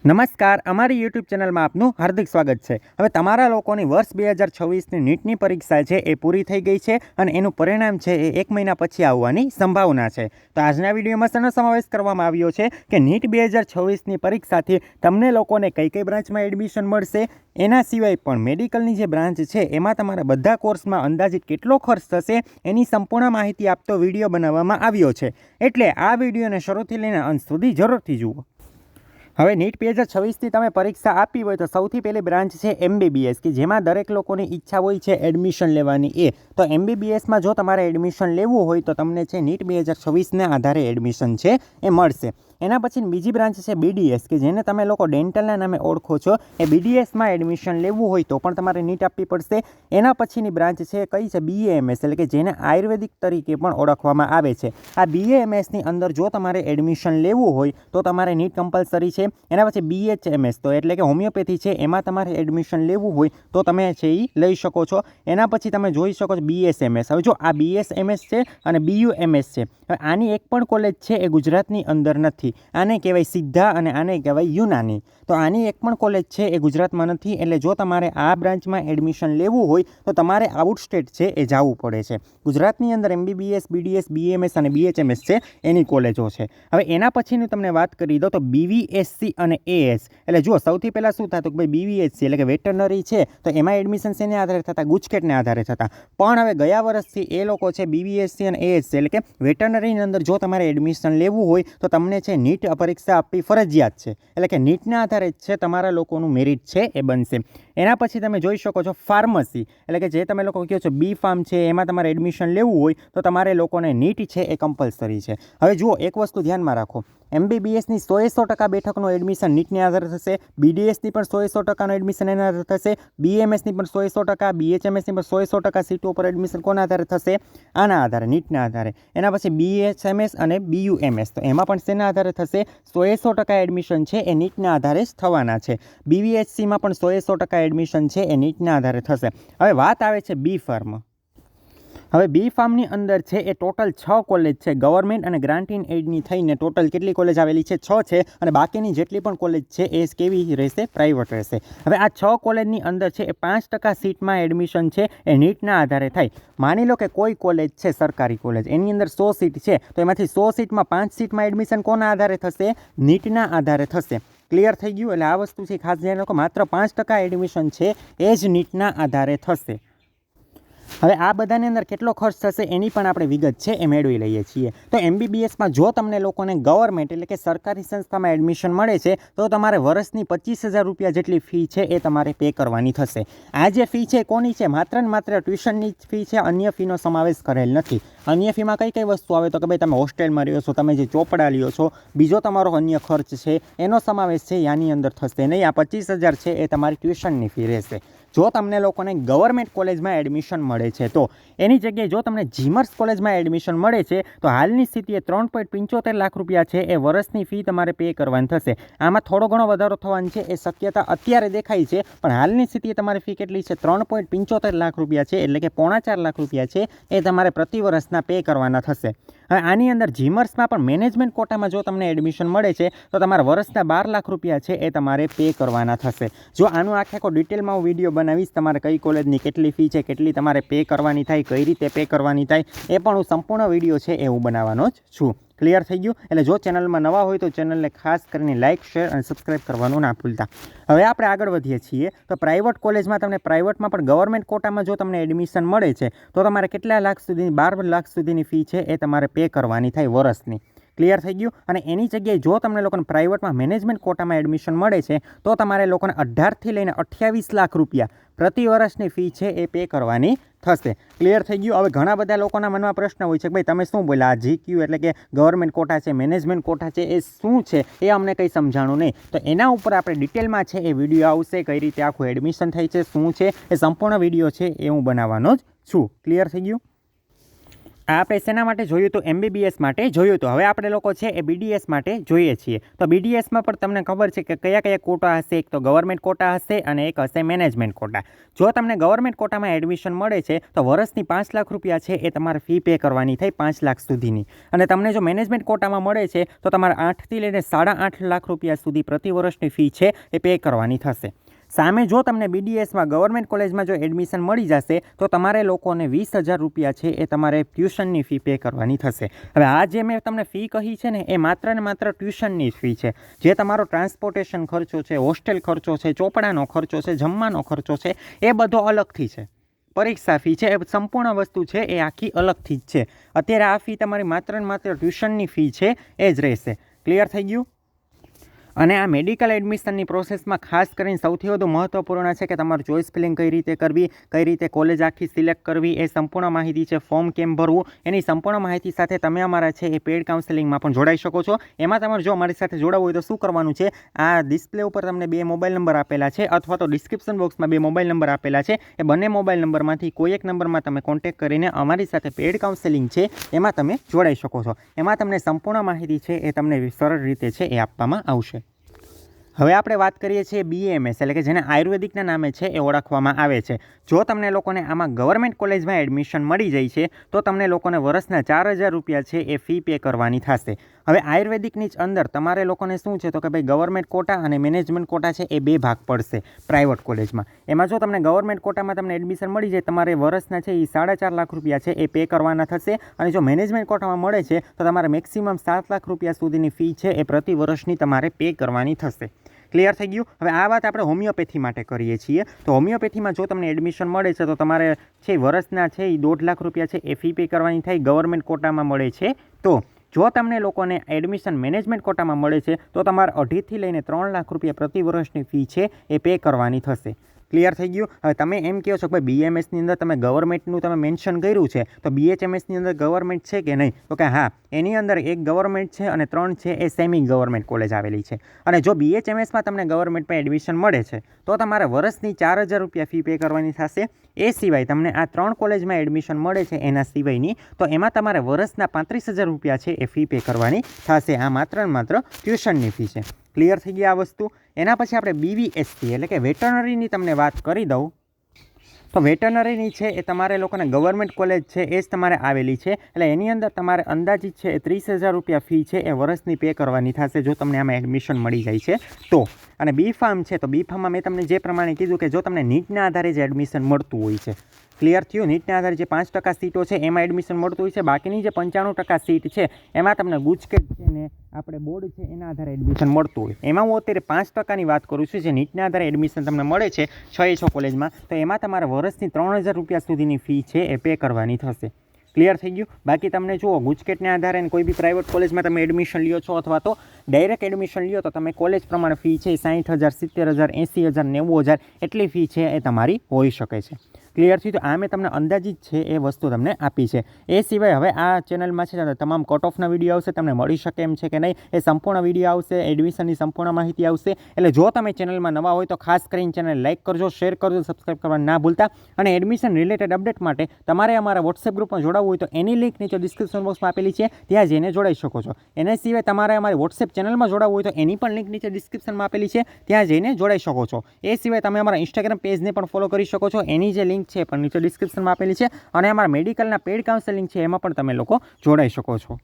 નમસ્કાર, અમારી યુટ્યુબ ચેનલમાં આપનું હાર્દિક સ્વાગત છે। હવે તમારા લોકોની વર્ષ 2024ની નીટની પરીક્ષા છે એ પૂરી થઈ ગઈ છે અને એનું પરિણામ છે એ 1 મહિના પછી આવવાની સંભાવના છે। તો આજના વિડીયોમાં શેનો સમાવેશ કરવામાં આવ્યો છે કે નીટ 2024ની પરીક્ષાથી તમને લોકોને કઈ બ્રાન્ચમાં એડમિશન મળશે, એના સિવાય પણ મેડિકલની જે બ્રાન્ચ છે એમાં તમારા બધા કોર્સમાં અંદાજિત કેટલો ખર્ચ થશે એની સંપૂર્ણ માહિતી આપતો વિડીયો બનાવવામાં આવ્યો છે। એટલે આ વિડીયોને શરૂથી લઈને અંત સુધી જરૂરથી જુઓ। હવે નીટ 2026ની તમે પરીક્ષા આપી હોય તો સૌથી પહેલી બ્રાન્ચ છે MBBS કે જેમાં દરેક લોકોની ઈચ્છા હોય છે એડમિશન લેવાની એ। તો MBBSમાં જો તમારે એડમિશન લેવું હોય તો તમને છે નીટ 2026ના આધારે એડમિશન છે એ મળશે। એના પછી બીજી બ્રાન્ચ છે BDS કે જેને તમે લોકો ડેન્ટલના નામે ઓળખો છો। એ BDSમાં એડમિશન લેવું હોય તો પણ તમારે નીટ આપવી પડશે। એના પછીની બ્રાન્ચ છે કઈ છે BAMS એટલે કે જેને આયુર્વેદિક તરીકે પણ ઓળખવામાં આવે છે। આ BAMSની અંદર જો તમારે એડમિશન લેવું હોય તો તમારે નીટ કમ્પલસરી છે। એના પછી BHMS તો એટલે કે હોમિયોપેથી છે એમાં તમારે એડમિશન લેવું હોય તો તમે છે એ લઈ શકો છો। એના પછી તમે જોઈ શકો છો BSMS। હવે જો આ BSMS છે અને BUMS છે, હવે આની એક પણ કોલેજ છે એ ગુજરાતની અંદર નથી। આને કહેવાય સિદ્ધા અને આને કહેવાય યુનાની। તો આની એક પણ કોલેજ છે એ ગુજરાતમાં નથી, એટલે જો તમારે આ બ્રાન્ચમાં એડમિશન લેવું હોય તો તમારે આઉટ સ્ટેટ છે એ જવું પડે છે। ગુજરાતની અંદર MBBS, BDS, BAMS અને BHMS છે એની કોલેજો છે। હવે એના પછીની તમને વાત કરી દો તો BVSC અને AS એટલે જુઓ સૌથી પહેલાં શું થતું કે ભાઈ BVSC એટલે કે વેટરનરી છે તો એમાં એડમિશન શેને આધારે થતા, ગુજકેટને આધારે થતા। પણ હવે ગયા વર્ષથી એ લોકો છે BVSC અને AS એટલે કે વેટરનરીની અંદર જો તમારે એડમિશન લેવું હોય તો તમને છે નીટ પરીક્ષા આપવી ફરજિયાત છે, એટલે કે નીટના આધારે જ છે તમારા લોકોનું મેરિટ છે એ બનશે। એના પછી તમે જોઈ શકો છો ફાર્મસી એટલે કે જે તમે લોકો કહો છો બી ફાર્મ છે એમાં તમારે એડમિશન લેવું હોય તો તમારે લોકોને નીટ છે એ કમ્પલસરી છે। હવે જુઓ એક વસ્તુ ધ્યાનમાં રાખો, MBBSની 100% બેઠકનું એડમિશન નીટને આધારે થશે, BDSની પણ 100%નું એડમિશન એના આધારે થશે, BMSની પણ 100%, BHMSની પણ 100% સીટો પર એડમિશન કોના આધારે થશે, આના આધારે નીટના આધારે। એના પછી BHMS અને BUMS તો એમાં પણ શેના આધારે થશે, 100% એડમિશન છે એ નીટના આધારે જ થવાના છે। BVHCમાં પણ 100% એડમિશન છે એ નીટના આધારે થશે। હવે વાત આવે છે બી ફાર્મ। હવે બી ફાર્મની અંદર છે એ ટોટલ 6 કોલેજ છે, ગવર્મેન્ટ અને ગ્રાન્ટ ઇન એડની થઈને ટોટલ કેટલી કોલેજ આવેલી છે, 6 છે। અને બાકીની જેટલી પણ કોલેજ છે એ કેવી રહેશે, પ્રાઇવેટ રહેશે। હવે આ 6 કોલેજની અંદર છે એ 5% સીટમાં એડમિશન છે એ નીટના આધારે થાય। માની લો કે કોઈ કોલેજ છે સરકારી કોલેજ, એની અંદર 100 સીટ છે તો એમાંથી 100 સીટમાં 5 સીટમાં એડમિશન કોના આધારે થશે, નીટના આધારે થશે। ક્લિયર થઈ ગયું? એટલે આ વસ્તુ છે ખાસ ધ્યાન રાખો, માત્ર 5% એડમિશન છે એ જ નીટના આધારે થશે। હવે આ બધાની અંદર કેટલો ખર્ચ થશે એની પણ આપણે વિગત છે એ મેળવી લઈએ છીએ। તો MBBSમાં જો તમને લોકોને ગવર્મેન્ટ એટલે કે સરકારી સંસ્થામાં એડમિશન મળે છે તો તમારે વર્ષની 25,000 રૂપિયા જેટલી ફી છે એ તમારે પે કરવાની થશે। આ જે ફી છે કોની છે, માત્ર ને માત્ર ટ્યુશનની જ ફી છે, અન્ય ફીનો સમાવેશ કરેલ નથી। અન્ય ફીમાં કઈ વસ્તુ આવે તો કે ભાઈ તમે હોસ્ટેલમાં રહ્યો છો, તમે જે ચોપડા લ્યો છો, બીજો તમારો અન્ય ખર્ચ છે એનો સમાવેશ છે આની અંદર થશે નહીં। આ 25,000 છે એ તમારી ટ્યુશનની ફી રહેશે જો તમને લોકોને ગવર્મેન્ટ કોલેજમાં એડમિશન મળે છે તો। એની જગ્યાએ જો તમને જીમર્સ કોલેજમાં એડમિશન મળે છે તો હાલની સ્થિતિએ 3.75 લાખ રૂપિયા છે એ વર્ષની ફી તમારે પે કરવાની થશે। આમાં થોડો ઘણો વધારો થવાની છે એ શક્યતા અત્યારે દેખાય છે, પણ હાલની સ્થિતિએ તમારી ફી કેટલી છે, 3.75 લાખ રૂપિયા છે એટલે કે 3.25 લાખ રૂપિયા છે એ તમારે પ્રતિ વર્ષના પે કરવાના થશે। હવે આની અંદર જીમર્સમાં પણ મેનેજમેન્ટ કોટામાં જો તમને એડમિશન મળે છે તો તમારા વર્ષના 12 લાખ રૂપિયા છે એ તમારે પે કરવાના થશે। જો આનું આખો ડિટેલમાં હું વિડીયો બનાવીશ, તમારે કઈ કોલેજની કેટલી ફી છે, કેટલી તમારે પે કરવાની થાય, કઈ રીતે પે કરવાની થાય એ પણ હું સંપૂર્ણ વિડીયો છે એ હું બનાવવાનો જ છું। ક્લિયર થઈ ગયું? એટલે જો ચેનલમાં નવા હોય તો ચેનલને ખાસ કરીને લાઇક, શેર અને સબસ્ક્રાઈબ કરવાનું ના ભૂલતા। હવે આપણે આગળ વધીએ છીએ તો પ્રાઇવેટ કોલેજમાં તમને પ્રાઇવેટમાં પણ ગવર્મેન્ટ કોટામાં જો તમને એડમિશન મળે છે તો તમારે કેટલા લાખ સુધી, 12 લાખ સુધીની ફી છે એ તમારે પે કરવાની થાય વર્ષની। ક્લિયર થઈ ગયું? અને એની જગ્યાએ જો તમને લોકોને પ્રાઇવેટમાં મેનેજમેન્ટ કોટામાં એડમિશન મળે છે તો તમારે લોકોને 18થી લઈને 28 લાખ રૂપિયા પ્રતિ વર્ષની ફી છે એ પે કરવાની થશે। ક્લિયર થઈ ગયું? હવે ઘણા બધા લોકોના મનમાં પ્રશ્ન હોય છે કે ભાઈ તમે શું બોલ્યા, આ GQ એટલે કે ગવર્મેન્ટ કોટા છે, મેનેજમેન્ટ કોટા છે, એ શું છે એ અમને કંઈ સમજાણું નહીં। તો એના ઉપર આપણે ડિટેલમાં છે એ વિડીયો આવશે, કઈ રીતે આખું એડમિશન થાય છે, શું છે એ સંપૂર્ણ વિડીયો છે એ હું બનાવવાનો જ છું। ક્લિયર થઈ ગયું? આપણે શેના માટે જોયું તો MBBS માટે જોયું તો હવે આપણે લોકો છે એ BDS માટે જોઈએ છીએ. તો BDSમાં પણ તમને ખબર છે કે કયા કયા કોટા હશે. એક તો ગવર્મેન્ટ કોટા હશે અને એક હશે મેનેજમેન્ટ કોટા. જો તમને ગવર્મેન્ટ કોટામાં એડમિશન મળે છે તો વર્ષની 5 લાખ રૂપિયા છે એ તમારે ફી પે કરવાની થઈ 5 લાખ સુધીની. અને તમને જો મેનેજમેન્ટ કોટામાં મળે છે તો તમારે 8થી લઈને 8.5 લાખ રૂપિયા સુધી પ્રતિ વર્ષની ફી છે એ પે કરવાની થશે. સામે જો તમને BDSમાં ગવર્મેન્ટ કોલેજમાં જો એડમિશન મળી જશે તો તમારે લોકોને 20,000 રૂપિયા છે એ તમારે ટ્યુશનની ફી પે કરવાની થશે. હવે આ જે મેં તમને ફી કહી છે ને એ માત્ર ને માત્ર ટ્યુશનની ફી છે. જે તમારો ટ્રાન્સપોર્ટેશન ખર્ચો છે, હોસ્ટેલ ખર્ચો છે, ચોપડાનો ખર્ચો છે, જમવાનો ખર્ચો છે, એ બધો અલગથી છે. પરીક્ષા ફી છે એ સંપૂર્ણ વસ્તુ છે એ આખી અલગથી જ છે. અત્યારે આ ફી તમારી માત્ર ને માત્ર ટ્યુશનની ફી છે એ જ રહેશે. ક્લિયર થઈ ગયું? અને આ મેડિકલ એડમિશનની પ્રોસેસમાં ખાસ કરીને સૌથી વધુ મહત્ત્વપૂર્ણ છે કે તમારું ચોઇસ ફિલિંગ કઈ રીતે કરવી, કઈ રીતે કોલેજ આખી સિલેક્ટ કરવી, એ સંપૂર્ણ માહિતી છે. ફોર્મ કેમ ભરવું, એની સંપૂર્ણ માહિતી સાથે તમે અમારા છે એ પેઇડ કાઉન્સેલિંગમાં પણ જોડાઈ શકો છો. એમાં તમારે જો અમારી સાથે જોડાવવું હોય તો શું કરવાનું છે, આ ડિસ્પ્લે ઉપર તમને 2 મોબાઈલ નંબર આપેલા છે અથવા તો ડિસ્ક્રિપ્શન બોક્સમાં 2 મોબાઈલ નંબર આપેલા છે. એ બંને મોબાઈલ નંબરમાંથી કોઈ એક નંબરમાં તમે કોન્ટેક્ટ કરીને અમારી સાથે પેઇડ કાઉન્સેલિંગ છે એમાં તમે જોડાઈ શકો છો. એમાં તમને સંપૂર્ણ માહિતી છે એ તમને સરળ રીતે છે એ આપવામાં આવશે. હવે આપણે વાત કરીએ છીએ BAMS એટલે કે જેને આયુર્વેદિકના નામે છે એ ઓળખવામાં આવે છે. જો તમને લોકોને આમાં ગવર્મેન્ટ કોલેજમાં એડમિશન મળી જાય છે તો તમને લોકોને વર્ષના 4,000 રૂપિયા છે એ ફી પે કરવાની થશે. હવે આયુર્વેદિકની જ અંદર તમારે લોકોને શું છે તો કે ભાઈ ગવર્મેન્ટ કોટા અને મેનેજમેન્ટ કોટા છે એ 2 ભાગ પડશે પ્રાઇવેટ કોલેજમાં. એમાં જો તમને ગવર્મેન્ટ કોટામાં તમને એડમિશન મળી જાય તમારે વર્ષના છે એ 4.5 લાખ રૂપિયા છે એ પે કરવાના થશે. અને જો મેનેજમેન્ટ કોટામાં મળે છે તો તમારે મેક્સિમમ 7 લાખ રૂપિયા સુધીની ફી છે એ પ્રતિ વર્ષની તમારે પે કરવાની થશે. ક્લિયર થઈ ગયું? હવે આ વાત આપણે હોમિયોપેથી માટે કરીએ છીએ. તો હોમિયોપેથીમાં જો તમને એડમિશન મળે છે તો તમારે છે વર્ષના છે એ 1.5 લાખ રૂપિયા છે એ ફી પે કરવાની થઈ. ગવર્મેન્ટ કોટામાં મળે છે તો જો તમને લોકોને એડમિશન મેનેજમેન્ટ કોટામાં મળે છે તો તમારે 2.5થી લઈને 3 લાખ રૂપિયા પ્રતિ વર્ષની ફી છે એ પે કરવાની થશે. ક્લિયર થઈ ગયું? હવે તમે એમ કહો છો કે ભાઈ BMSની અંદર તમે ગવર્મેન્ટનું તમે મેન્શન કર્યું છે તો BHMSની અંદર ગવર્મેન્ટ છે કે નહીં? તો કે હા, એની અંદર એક ગવર્મેન્ટ છે અને 3 છે એ સેમી ગવર્મેન્ટ કોલેજ આવેલી છે. અને જો BHMSમાં તમને ગવર્મેન્ટમાં એડમિશન મળે છે તો તમારે વર્ષની 4,000 રૂપિયા ફી પે કરવાની થશે. એ સિવાય તમને આ 3 કોલેજમાં એડમિશન મળે છે એના સિવાયની તો એમાં તમારે વર્ષના 35,000 રૂપિયા છે એ ફી પે કરવાની થશે. આ માત્ર ને માત્ર ટ્યુશનની ફી છે. ક્લિયર થઈ ગઈ આ વસ્તુ? એના પછી આપણે BVST એટલે કે વેટરનરીની તમને વાત કરી દઉં તો વેટરનરીની છે એ તમારે લોકોને ગવર્મેન્ટ કોલેજ છે એ જ તમારે આવેલી છે. એટલે એની અંદર તમારે અંદાજિત છે એ 30,000 રૂપિયા ફી છે એ વર્ષની પે કરવાની થશે જો તમને આમાં એડમિશન મળી જાય છે તો. અને B.Pharm છે તો B.Pharmમાં મેં તમને જે પ્રમાણે કીધું કે જો તમને નીટના આધારે જે એડમિશન મળતું હોય છે. ક્લિયર થયું? નીટના આધારે જે 5% સીટો છે એમાં એડમિશન મળતું હોય છે. બાકીની જે 95% સીટ છે એમાં તમને ગુજકેટ છે ને આપણે બોર્ડ છે એના આધારે એડમિશન મળતું હોય. એમાં હું અત્યારે 5%ની વાત કરું છું. જે નીટના આધારે એડમિશન તમને મળે છે 6 કોલેજમાં તો એમાં તમારે વર્ષની 3,000 રૂપિયા સુધીની ફી છે એ પે કરવાની થશે. ક્લિયર થઈ ગયું? બાકી તમને જુઓ ગુજકેટના આધારે કોઈ બી પ્રાઇવેટ કોલેજમાં તમે એડમિશન લ્યો છો અથવા તો ડાયરેક્ટ એડમિશન લ્યો તો તમે કોલેજ પ્રમાણે ફી છે 60,000, 70,000, 80,000, 90,000 એટલી ફી છે એ તમારી હોઈ શકે છે. ક્લિયર થયું? તો આ મેં તમને અંદાજિત છે એ વસ્તુ તમને આપી છે. એ સિવાય હવે આ ચેનલમાં છે તમામ કટ ઓફના વિડીયો આવશે, તમને મળી શકે એમ છે કે નહીં એ સંપૂર્ણ વિડીયો આવશે, એડમિશનની સંપૂર્ણ માહિતી આવશે. એટલે જો તમે ચેનલમાં નવા હોય તો ખાસ કરીને ચેનલ લાઇક કરજો, શેર કરજો, સબસ્ક્રાઈબ કરવા ના ભૂલતા. અને એડમિશન રિલેટેડ અપડેટ માટે તમારે અમારા વોટ્સએપ ગ્રુપમાં જોડાવવું હોય તો એની લિંક નીચે ડિસ્ક્રિપ્શન બોક્સમાં આપેલી છે, ત્યાં જઈને જોડાઈ શકો છો. એના સિવાય તમારે અમારી વોટ્સએપ ચેનલમાં જોડાવવું હોય તો એની પણ લિંક નીચે ડિસ્ક્રિપ્શનમાં આપેલી છે, ત્યાં જઈને જોડાઈ શકો છો. એ સિવાય તમે અમારા ઇન્સ્ટાગ્રામ પેજને પણ ફોલો કરી શકો છો, એની જે લિંક છે પણ નીચે ડિસ્ક્રિપ્શનમાં આપેલી છે. અને અમારા મેડિકલના પેઇડ કાઉન્સેલિંગ છે એમાં પણ તમે લોકો જોડાઈ શકો છો.